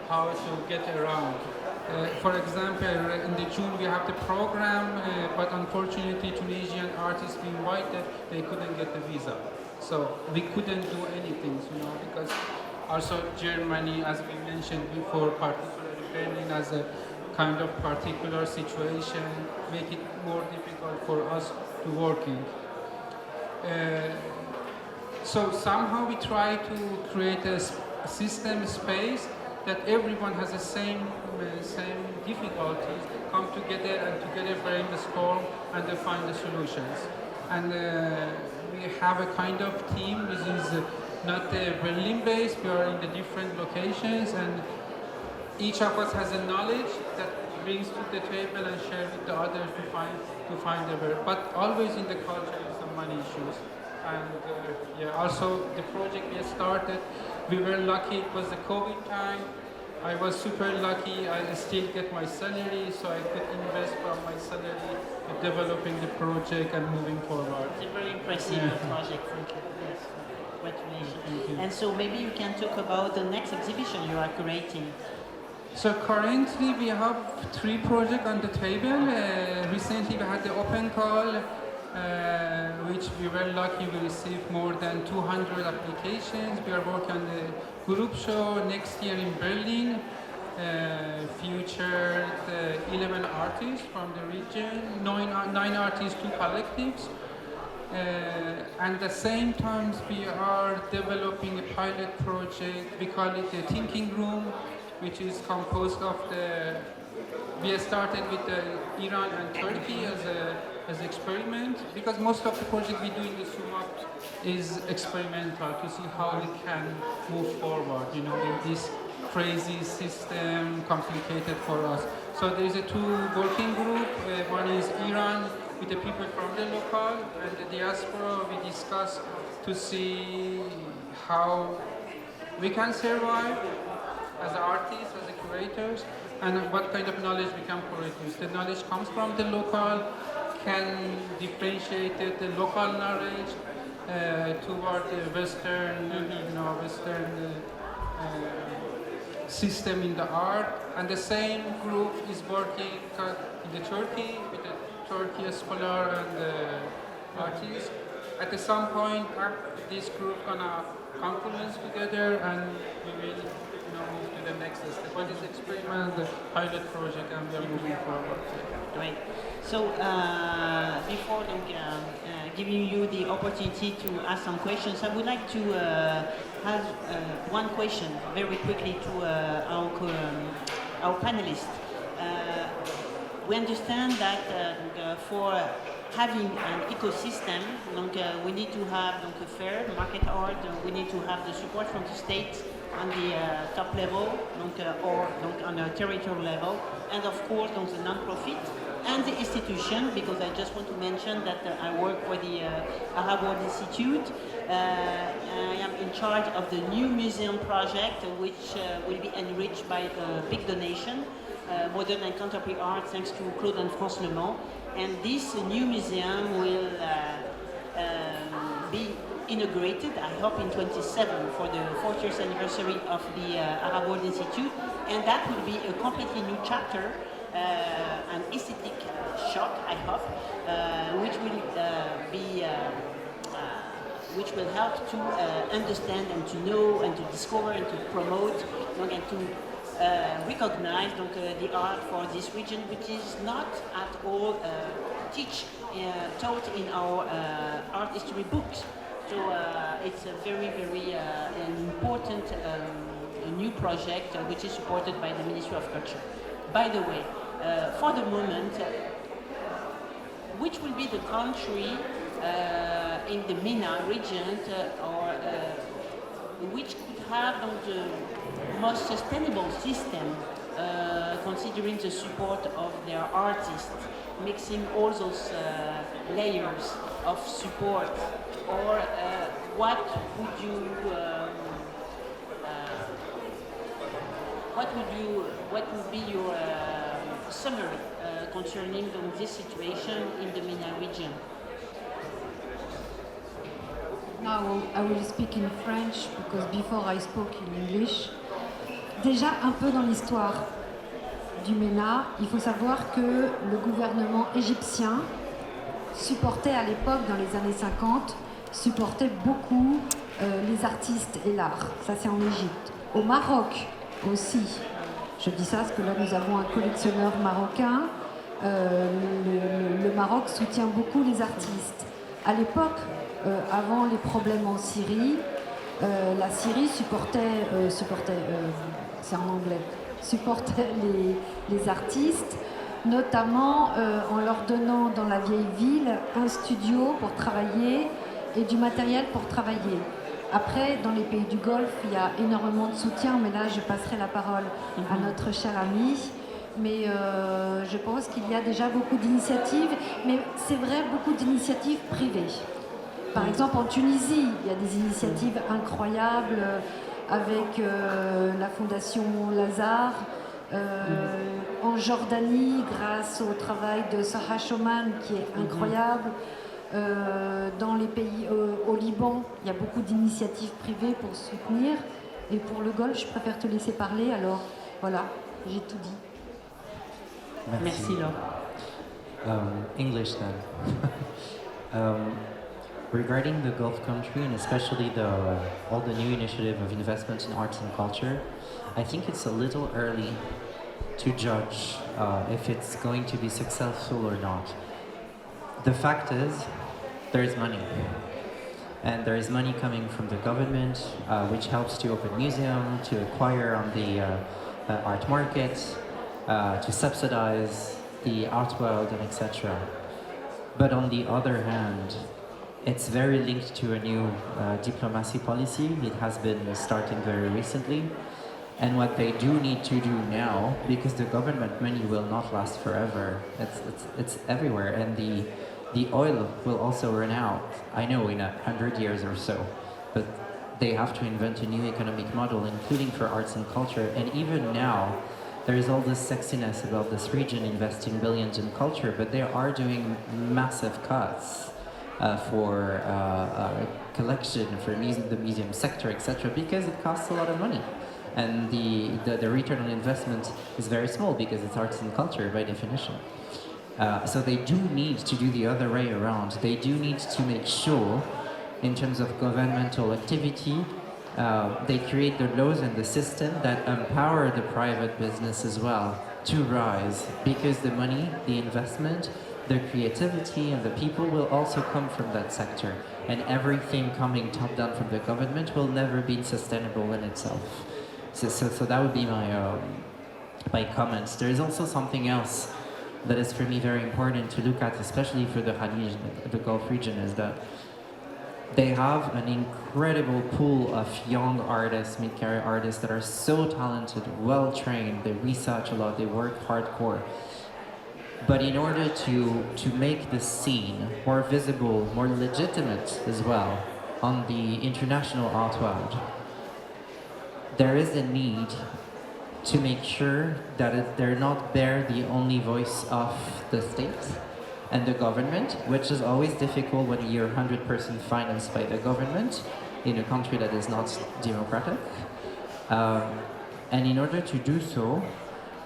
how to get around. For example, in the June we have the program, but unfortunately Tunisian artists we invited, they couldn't get the visa. So we couldn't do anything, because also Germany, as we mentioned before, particularly Berlin as a kind of particular situation, make it more difficult for us to working. So somehow we try to create a system space that everyone has the same difficulties, come together and together brainstorm and they find the solutions. And we have a kind of team which is not Berlin based, we are in the different locations and each of us has a knowledge that brings to the table and share with the others to find the way. But always in the culture is some money issues. And also the project we started, we were lucky, it was the COVID time. I was super lucky, I still get my salary, so I could invest from my salary to developing the project and moving forward. It's a very impressive project, thank you. Yes, congratulations. Thank you. And so maybe you can talk about the next exhibition you are creating. So currently we have 3 projects on the table. Recently we had the open call, which we were lucky we received more than 200 applications. We are working on the group show next year in Berlin. Featured 11 artists from the region, 9 artists, 2 collectives. And at the same time we are developing a pilot project, we call it the Thinking Room, which is composed of we started with Iran and Turkey as experiment, because most of the project we do in the Sumac is experimental to see how we can move forward, in this crazy system, complicated for us. So there is a 2 working group. One is Iran with the people from the local and the diaspora. We discuss to see how we can survive as artists, as curators, and what kind of knowledge we can produce. The knowledge comes from the local, can differentiate the local knowledge toward the Western, Western system in the art. And the same group is working in the Turkey with the Turkey scholar and the artists. At some point, this group gonna confluence together, and we will move to the next step. But it's experiment, the pilot project, and we are moving forward. Great. So before giving you the opportunity to ask some questions, I would like to have one question very quickly to our panelists. We understand that for having an ecosystem, we need to have a fair market art, we need to have the support from the state on the top level, or on a territorial level, and of course the non-profit and the institution, because I just want to mention that I work for the Arab World Institute. I am in charge of the new museum project, which will be enriched by a big donation, modern and contemporary art, thanks to Claude and France Le Mans. And this new museum will be inaugurated, I hope, in 27 for the 40th anniversary of the Arab World Institute, and that will be a completely new chapter, an aesthetic shock, I hope, which will help to understand and to know and to discover and to promote and to recognize the art for this region, which is not at all taught in our art history books. So it's a very, very an important new project which is supported by the Ministry of Culture. By the way, for the moment, which will be the country in the MENA region or which could have the most sustainable system considering the support of their artists, mixing all those layers of support, or what would be your summary concerning this situation in the MENA region? Now I will speak in French because before I spoke in English. Déjà un peu dans l'histoire du MENA, il faut savoir que le gouvernement égyptien supportait à l'époque, dans les années 50, supportait beaucoup les artistes et l'art. Ça c'est en Égypte. Au Maroc aussi. Je dis ça parce que là nous avons un collectionneur marocain. Le Maroc soutient beaucoup les artistes. À l'époque, avant les problèmes en Syrie, la Syrie supportait c'est en anglais, supportait les artistes, notamment en leur donnant dans la vieille ville un studio pour travailler et du matériel pour travailler. Après, dans les pays du Golfe, il y a énormément de soutien, mais là je passerai la parole à notre cher ami. Mais je pense qu'il y a déjà beaucoup d'initiatives, mais c'est vrai, beaucoup d'initiatives privées. Par exemple, en Tunisie, il y a des initiatives incroyables avec la Fondation Lazare. En Jordanie, grâce au travail de Sarah Shoman, qui est incroyable. Dans les pays, au Liban, il y a beaucoup d'initiatives privées pour soutenir. Et pour le Golfe, je préfère te laisser parler. Alors, voilà, j'ai tout dit. Merci, Laure. English then. Regarding the Gulf country and especially all the new initiative of investment in arts and culture, I think it's a little early to judge if it's going to be successful or not. The fact is, there is money. And there is money coming from the government, which helps to open museums, to acquire on the art market, to subsidize the art world, and etc. But on the other hand, it's very linked to a new diplomacy policy. It has been starting very recently. And what they do need to do now, because the government money will not last forever, it's everywhere, and the oil will also run out, I know, in 100 years or so. But they have to invent a new economic model, including for arts and culture. And even now, there is all this sexiness about this region investing billions in culture, but they are doing massive cuts for collection, for the museum sector, etc., because it costs a lot of money. And the return on investment is very small because it's arts and culture by definition. So they do need to do the other way around. They do need to make sure, in terms of governmental activity, they create the laws and the system that empower the private business as well to rise, because the money, the investment, the creativity and the people will also come from that sector, and everything coming top down from the government will never be sustainable in itself. So that would be my comments. There is also something else that is for me very important to look at, especially for the Khalij, the Gulf region, is that they have an incredible pool of young artists, mid-career artists that are so talented, well-trained, they research a lot, they work hardcore. But in order to make the scene more visible, more legitimate as well on the international art world, there is a need to make sure that they're not the only voice of the state and the government, which is always difficult when you're 100% financed by the government in a country that is not democratic. And in order to do so,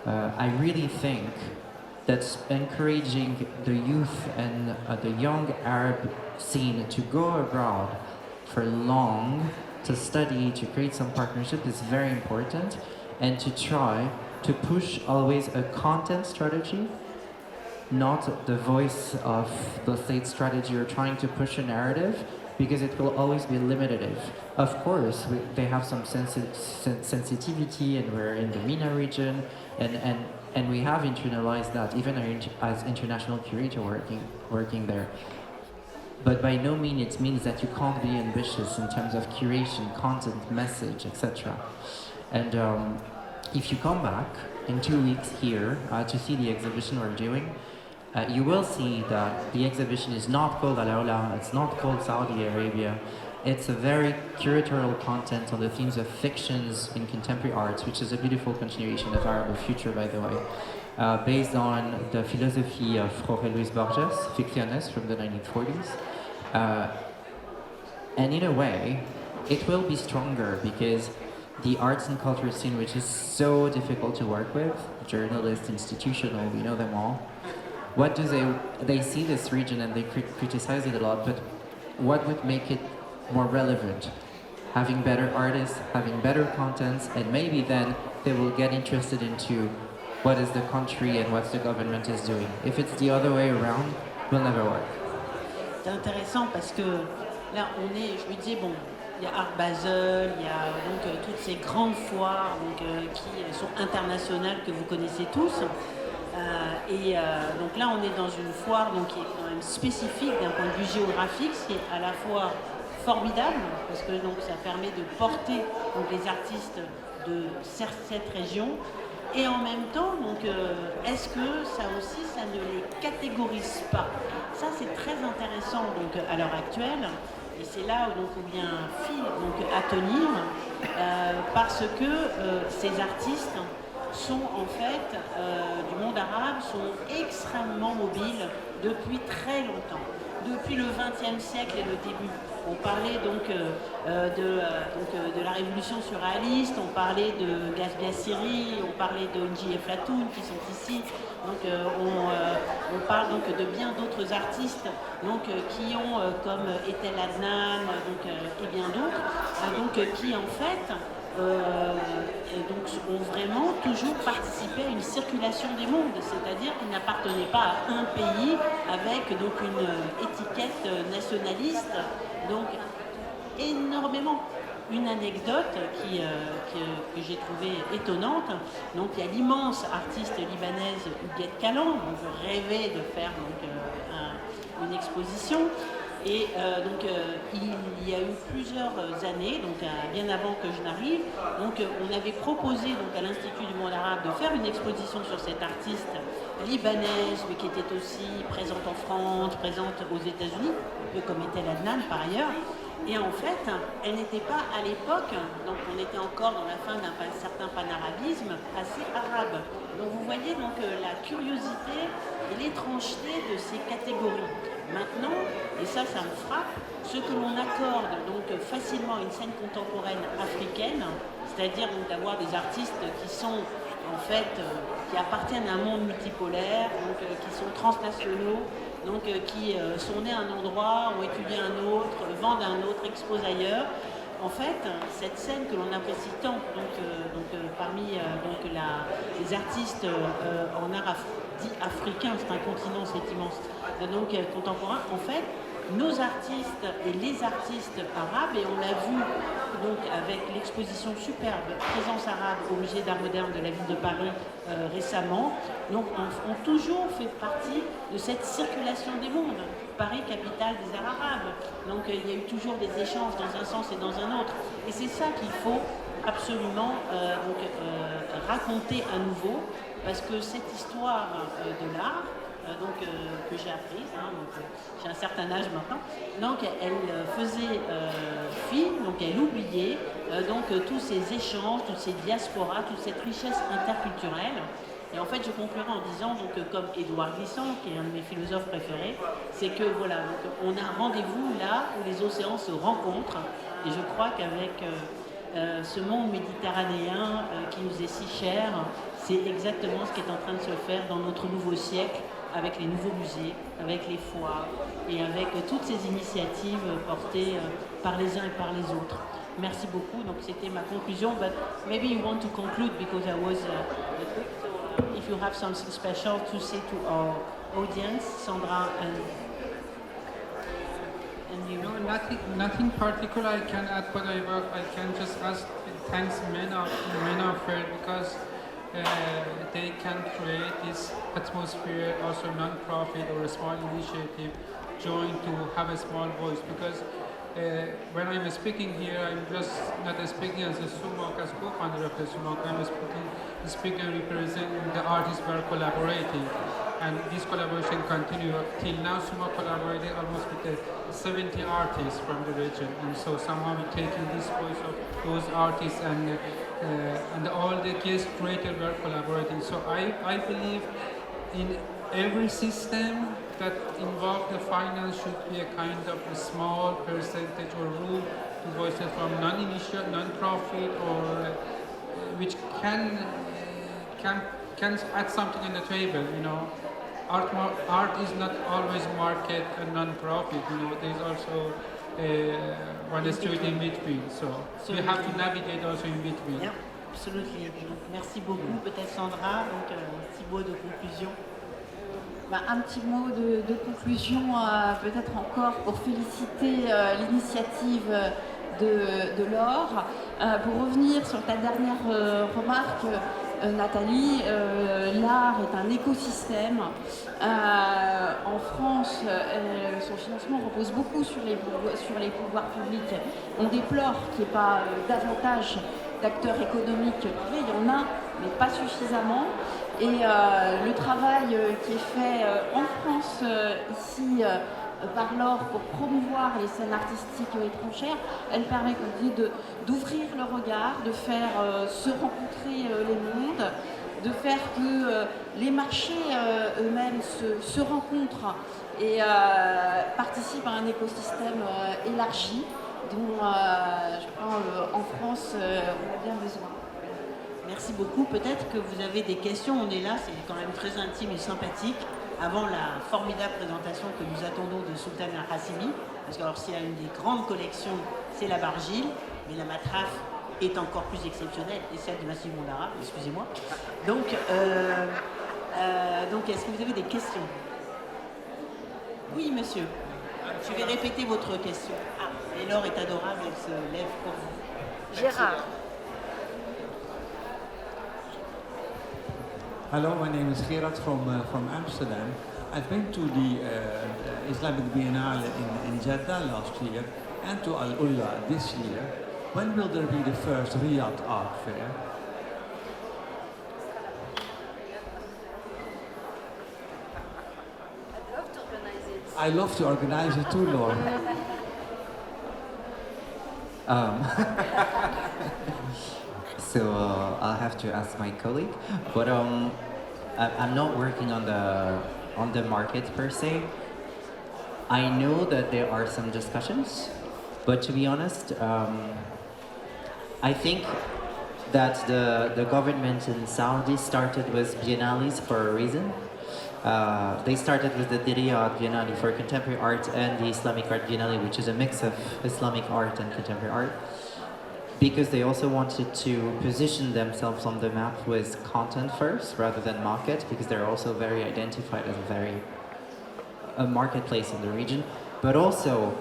I really think that encouraging the youth and the young Arab scene to go abroad for long, to study, to create some partnership is very important, and to try to push always a content strategy, not the voice of the state strategy or trying to push a narrative, because it will always be limitative. Of course, they have some sensitivity, and we're in the Mena region, and we have internalized that, even as international curator working there. But by no means it means that you can't be ambitious in terms of curation, content, message, etc. And if you come back in 2 weeks here to see the exhibition we're doing, you will see that the exhibition is not called Alaula, it's not called Saudi Arabia. It's a very curatorial content on the themes of fictions in contemporary arts, which is a beautiful continuation of Arab Future, by the way, based on the philosophy of Jorge Luis Borges, ficciones from the 1940s. And in a way, it will be stronger because the arts and culture scene, which is so difficult to work with, journalists, institutional, we know them all. What do they see this region and they criticize it a lot, but what would make it more relevant? Having better artists, having better contents, and maybe then they will get interested into what is the country and what the government is doing. If it's the other way around, it will never work. C'est intéressant parce que là, je me disais, bon, il y a Art Basel, il y a donc toutes ces grandes foires donc, qui sont internationales que vous connaissez tous. Donc là, on est dans une foire donc, qui est quand même spécifique d'un point de vue géographique, ce qui est à la fois formidable, parce que donc, ça permet de porter donc, les artistes de cette région, et en même temps, donc, est-ce que ça aussi, ça ne les catégorise pas? Ça, c'est très intéressant donc, à l'heure actuelle, et c'est là donc, où il y a un fil donc, à tenir, parce que ces artistes sont en fait, du monde arabe, sont extrêmement mobiles depuis très longtemps. Depuis le XXe siècle et le début. On parlait donc, de la révolution surréaliste, on parlait de Gasbia Siri, on parlait de Nji et Flatoun qui sont ici. Donc, on parle donc de bien d'autres artistes donc, qui ont, comme Etel Adnan et bien d'autres, qui en fait donc, ont vraiment toujours participé à une circulation des mondes, c'est-à-dire qu'ils n'appartenaient pas à un pays avec donc, une étiquette nationaliste. Donc, énormément. Une anecdote que j'ai trouvée étonnante. Donc, il y a l'immense artiste libanaise Huguette Calan, dont je rêvais de faire donc, une exposition. Et il y a eu plusieurs années, donc bien avant que je n'arrive, donc on avait proposé donc à l'Institut du monde arabe de faire une exposition sur cette artiste libanaise, mais qui était aussi présente en France, présente aux États-Unis, un peu comme était Adnan par ailleurs. Et en fait, elle n'était pas à l'époque, donc on était encore dans la fin d'un certain panarabisme assez arabe. Donc vous voyez donc la curiosité et l'étrangeté de ces catégories. Maintenant, et ça me frappe, ce que l'on accorde donc facilement à une scène contemporaine africaine, c'est-à-dire donc d'avoir des artistes qui sont en fait, qui appartiennent à un monde multipolaire, donc qui sont transnationaux, donc qui sont nés à un endroit, ont étudié un autre, vendent un autre, exposent ailleurs. En fait, cette scène que l'on apprécie tant parmi les artistes en art dit africain, c'est un continent, c'est immense, donc contemporain, en fait, nos artistes et les artistes arabes, et on l'a vu donc avec l'exposition superbe Présence arabe au musée d'art moderne de la ville de Paris récemment, donc ont toujours fait partie de cette circulation des mondes. Paris, capitale des arts arabes. Donc il y a eu toujours des échanges dans un sens et dans un autre. Et c'est ça qu'il faut absolument raconter à nouveau, parce que cette histoire de l'art, que j'ai apprise, j'ai un certain âge maintenant, donc elle faisait fi, donc elle oubliait tous ces échanges, toutes ces diasporas, toute cette richesse interculturelle. Et en fait, je conclurai en disant, comme Édouard Glissant, qui est un de mes philosophes préférés, c'est que voilà, on a un rendez-vous là où les océans se rencontrent. Et je crois qu'avec ce monde méditerranéen qui nous est si cher, c'est exactement ce qui est en train de se faire dans notre nouveau siècle, avec les nouveaux musées, avec les foires et avec toutes ces initiatives portées par les uns et par les autres. Merci beaucoup. Donc c'était ma conclusion. But maybe you want to conclude because I was if you have something special to say to our audience, Sandra Can you? No, nothing particular I can add, but I can just ask, thanks Mena Fair, because they can create this atmosphere, also non-profit or a small initiative join to have a small voice, because when I'm speaking here, I'm just not speaking as a SUMOC, as co-founder of the SUMOC, I'm speaking and representing the artists who are collaborating. And this collaboration continues till now. SUMOC collaborated almost with 70 artists from the region, and so somehow we're taking this voice of those artists, and all the guest creators were collaborating. So I believe in every system that involves the finance should be a kind of a small percentage or rule to voices from non-initial, non-profit, or which can add something on the table. You know, art is not always market and non-profit. You know, there's also one street in between. So you have to navigate also in between. Yeah, absolutely. Donc, merci beaucoup. Peut-être Sandra, donc un petit mot de conclusion. Un petit mot de conclusion, peut-être encore pour féliciter l'initiative de Laure. Pour revenir sur ta dernière remarque, Nathalie, l'art est un écosystème. En France, son financement repose beaucoup sur les pouvoirs publics. On déplore qu'il n'y ait pas davantage d'acteurs économiques privés, il y en a, mais pas suffisamment. Et le travail qui est fait en France, ici, par Laure, pour promouvoir les scènes artistiques étrangères, elle permet, comme je dis, d'ouvrir le regard, de faire se rencontrer les mondes, de faire que les marchés eux-mêmes se rencontrent et participent à un écosystème élargi dont, je crois, en France, on a bien besoin. Merci beaucoup. Peut-être que vous avez des questions. On est là, c'est quand même très intime et sympathique. Avant la formidable présentation que nous attendons de Sultan Al-Hassimi, parce que alors s'il y a une des grandes collections, c'est la Bargile, mais la Matrafe est encore plus exceptionnelle, et celle de Massif Mondara, excusez-moi. Donc est-ce que vous avez des questions? Oui, monsieur. Je vais répéter votre question. Ah, et Laure est adorable, elle se lève pour vous. Gérard. Hello, my name is Gerard from Amsterdam. I've been to the Islamic Biennale in Jeddah last year and to Al Ulla this year. When will there be the first Riyadh Art Fair? I'd love to organize it too, Laura. So I'll have to ask my colleague, but I'm not working on the market per se. I know that there are some discussions, but to be honest, I think that the government in Saudi started with biennales for a reason. They started with the Riyadh Biennale for contemporary art and the Islamic Art Biennale, which is a mix of Islamic art and contemporary art, because they also wanted to position themselves on the map with content first rather than market, because they're also very identified as a marketplace in the region. But also,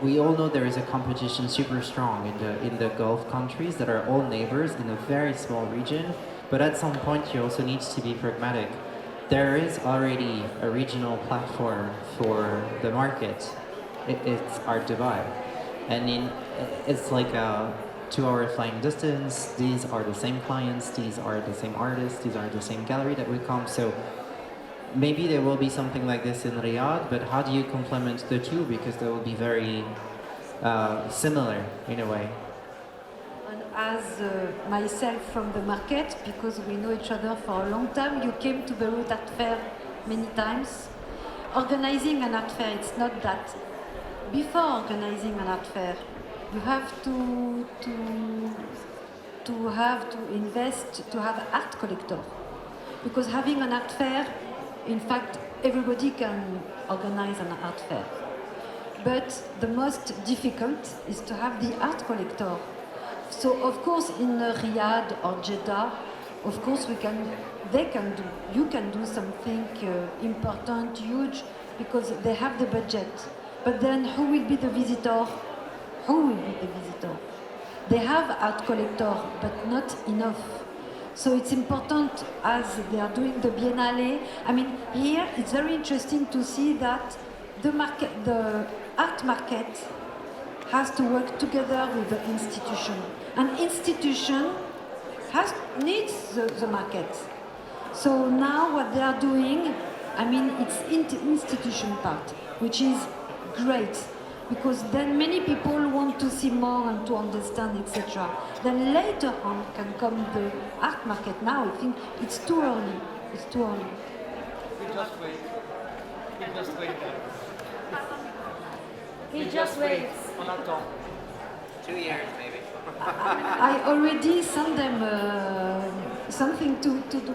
we all know there is a competition super strong in the Gulf countries that are all neighbors in a very small region. But at some point, you also need to be pragmatic. There is already a regional platform for the market. It's Art Dubai. And it's like a 2-hour flying distance. These are the same clients, these are the same artists, these are the same gallery that would come. So maybe there will be something like this in Riyadh, but how do you complement the two? Because they will be very similar in a way. And as myself from the market, because we know each other for a long time, you came to Beirut Art Fair many times. Organizing an art fair, it's not that. Before organizing an art fair, you have to invest to have art collector, because having an art fair, in fact, everybody can organize an art fair. But the most difficult is to have the art collector. So of course in Riyadh or Jeddah, of course you can do something important, huge, because they have the budget. But then who will be the visitor? Who will be the visitor? They have art collector, but not enough. So it's important as they are doing the Biennale. I mean, here it's very interesting to see that the art market has to work together with the institution. An institution needs the market. So now what they are doing, I mean, it's institution part, which is great, because then many people want to see more and to understand, etc. Then later on can come the art market. Now I think it's too early. It's too early. We just wait. We just wait. He just waits. On attend. 2 years, maybe. I already sent them something to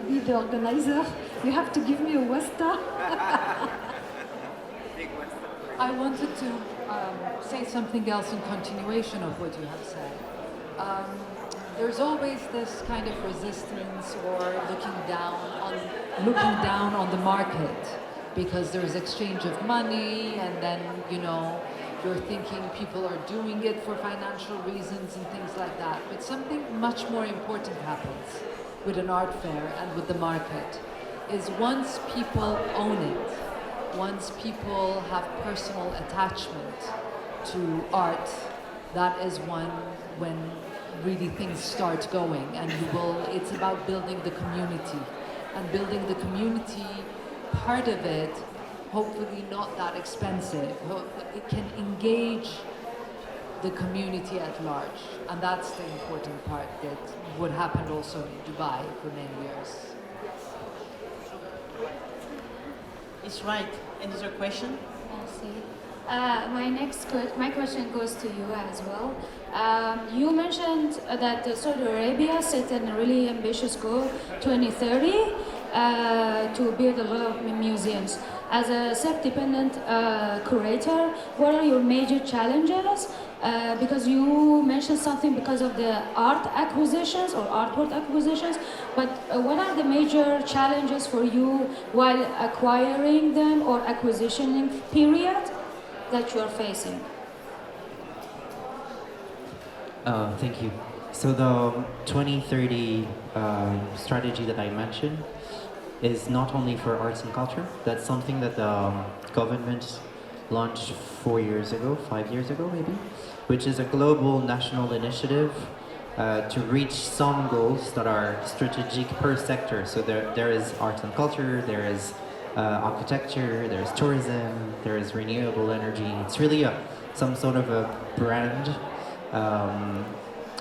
be the organizer. You have to give me a Westa. I wanted to say something else in continuation of what you have said. There's always this kind of resistance or looking down on the market, because there's exchange of money, and then you're thinking people are doing it for financial reasons and things like that. But something much more important happens with an art fair and with the market, is once people own it, once people have personal attachment to art, that is when really things start going, and it's about building the community. And building the community, part of it, hopefully not that expensive, it can engage the community at large. And that's the important part, that what happened also in Dubai for many years. It's right. Any other question? My question goes to you as well. You mentioned that Saudi Arabia set a really ambitious goal, 2030, to build a lot of museums. As a self-dependent curator, what are your major challenges? Because you mentioned something because of the art acquisitions or artwork acquisitions, but what are the major challenges for you while acquiring them or acquisitioning period that you are facing? Thank you. So the 2030 strategy that I mentioned is not only for arts and culture. That's something that the government launched 5 years ago maybe, which is a global national initiative to reach some goals that are strategic per sector. So there is arts and culture, there is architecture, there's tourism, there is renewable energy. It's really some sort of a brand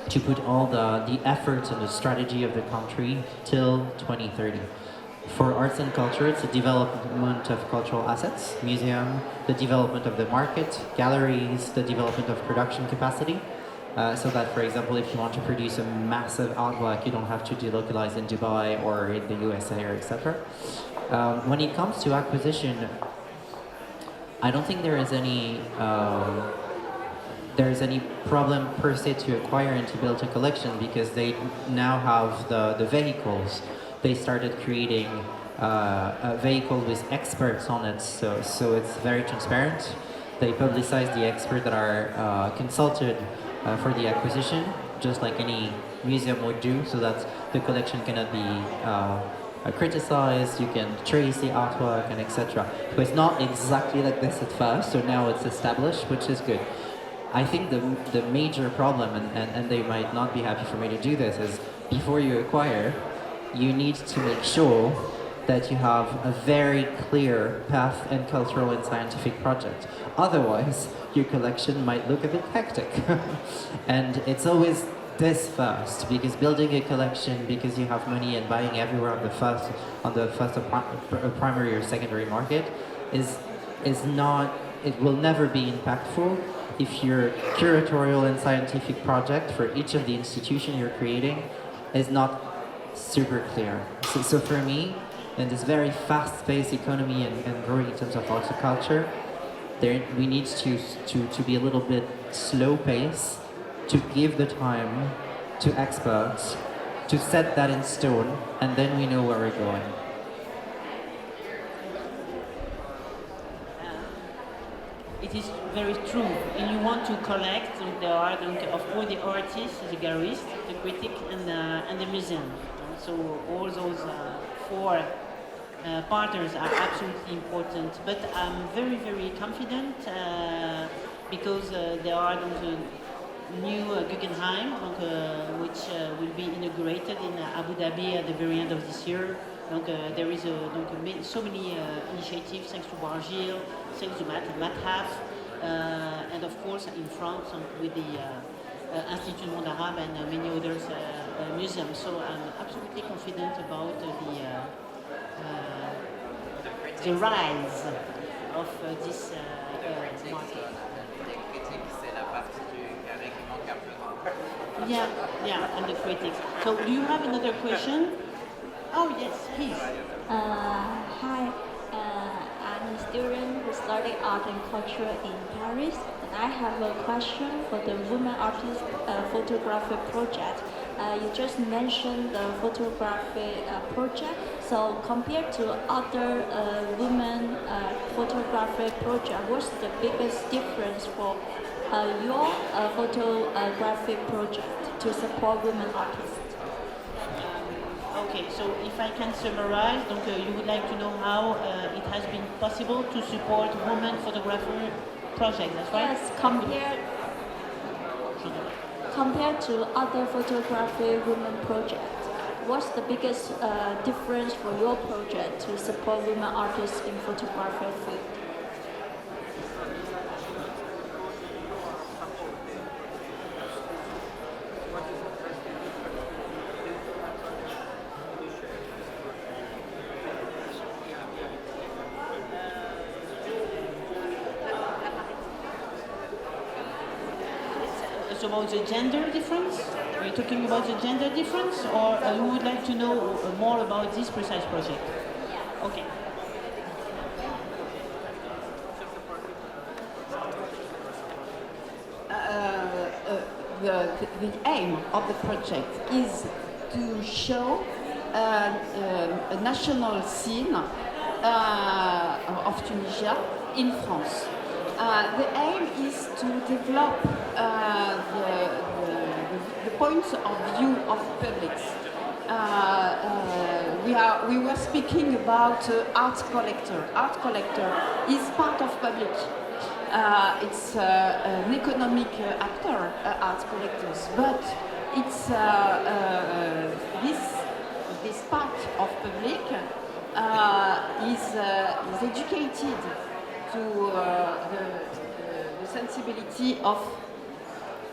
to put all the efforts and the strategy of the country till 2030. For arts and culture, it's the development of cultural assets, museum, the development of the market, galleries, the development of production capacity. So that, for example, if you want to produce a massive artwork, you don't have to delocalize in Dubai or in the USA or etc. When it comes to acquisition, I don't think there is any problem per se to acquire and to build a collection, because they now have the vehicles. They started creating a vehicle with experts on it, so it's very transparent. They publicize the experts that are consulted for the acquisition, just like any museum would do, so that the collection cannot be criticized, you can trace the artwork and etc. But it's not exactly like this at first, so now it's established, which is good. I think the major problem, and they might not be happy for me to do this, is before you acquire, you need to make sure that you have a very clear path and cultural and scientific project. Otherwise, your collection might look a bit hectic. And it's always this first, because building a collection because you have money and buying everywhere on the first primary or secondary market is not, it will never be impactful if your curatorial and scientific project for each of the institution you're creating is not super clear. So for me, in this very fast-paced economy and growing in terms of arts and culture, we need to be a little bit slow pace, to give the time to experts, to set that in stone, and then we know where we're going. it is very true. And you want to collect, there are, of course, the artists, the gallerist, the critic, and the museum. So all those four partners are absolutely important. But I'm very, very confident because there are new Guggenheim, which will be inaugurated in Abu Dhabi at the very end of this year. There is so many initiatives thanks to Bargil, thanks to Mathaf, and of course in France with the Institut Monde Arabe and many others museums. So I'm absolutely confident about the rise of this market. Yeah, and the critics. So do you have another question? Oh yes, please. Hi, I'm a student who studied art and culture in Paris, and I have a question for the women artist photography project. You just mentioned the photography project. So compared to other women photography project, what's the biggest difference for your photography project to support women artists? Okay, so if I can summarize, you would like to know how it has been possible to support women photographer projects, that's right? Yes, compared to other photography women projects, what's the biggest difference for your project to support women artists in photography field? About the gender difference? Are you talking about the gender difference, or you would like to know more about this precise project? Okay. The aim of the project is to show a national scene of Tunisia in France. The aim is to develop the points of view of publics. We were speaking about art collector. Art collector is part of public. It's an economic actor, art collectors, but it's this part of public is educated to the sensibility of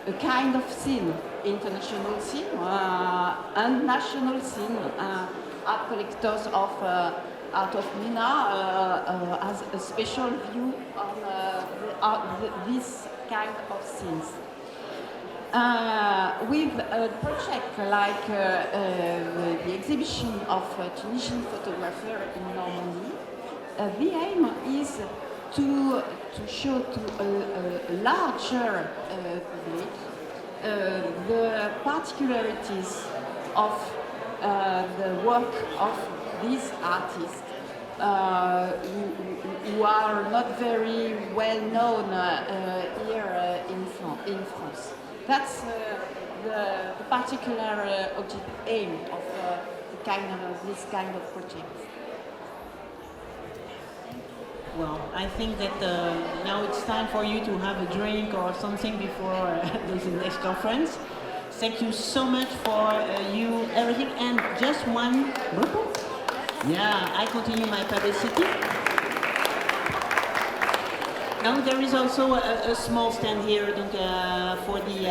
a kind of scene, international scene and national scene. Art collectors of Art of Mena has a special view on this kind of scenes. With a project like the exhibition of Tunisian photographer in Normandy, the aim is to show to a larger public the particularities of the work of these artists who are not very well known here in France. That's the particular aim of this kind of project. Well, I think that now it's time for you to have a drink or something before the next conference. Thank you so much for everything. And just one. Yeah, I continue my publicity. Now there is also a small stand here for the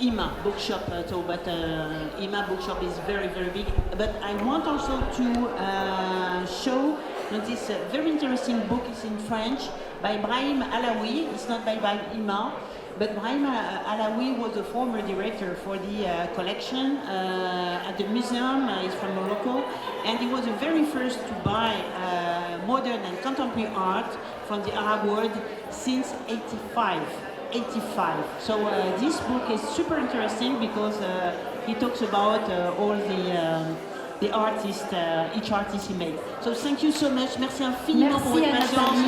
IMA bookshop. But IMA bookshop is very, very big. But I want also to show this very interesting book. Is in French by Brahim Alaoui. It's not by IMA, but Brahim Alaoui was the former director for the collection at the museum. He's from Morocco, and he was the very first to buy modern and contemporary art from the Arab world since 85. So this book is super interesting because he talks about all the artists, each artist he made. So thank you so much. Merci infiniment pour votre patience.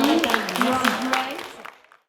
Merci.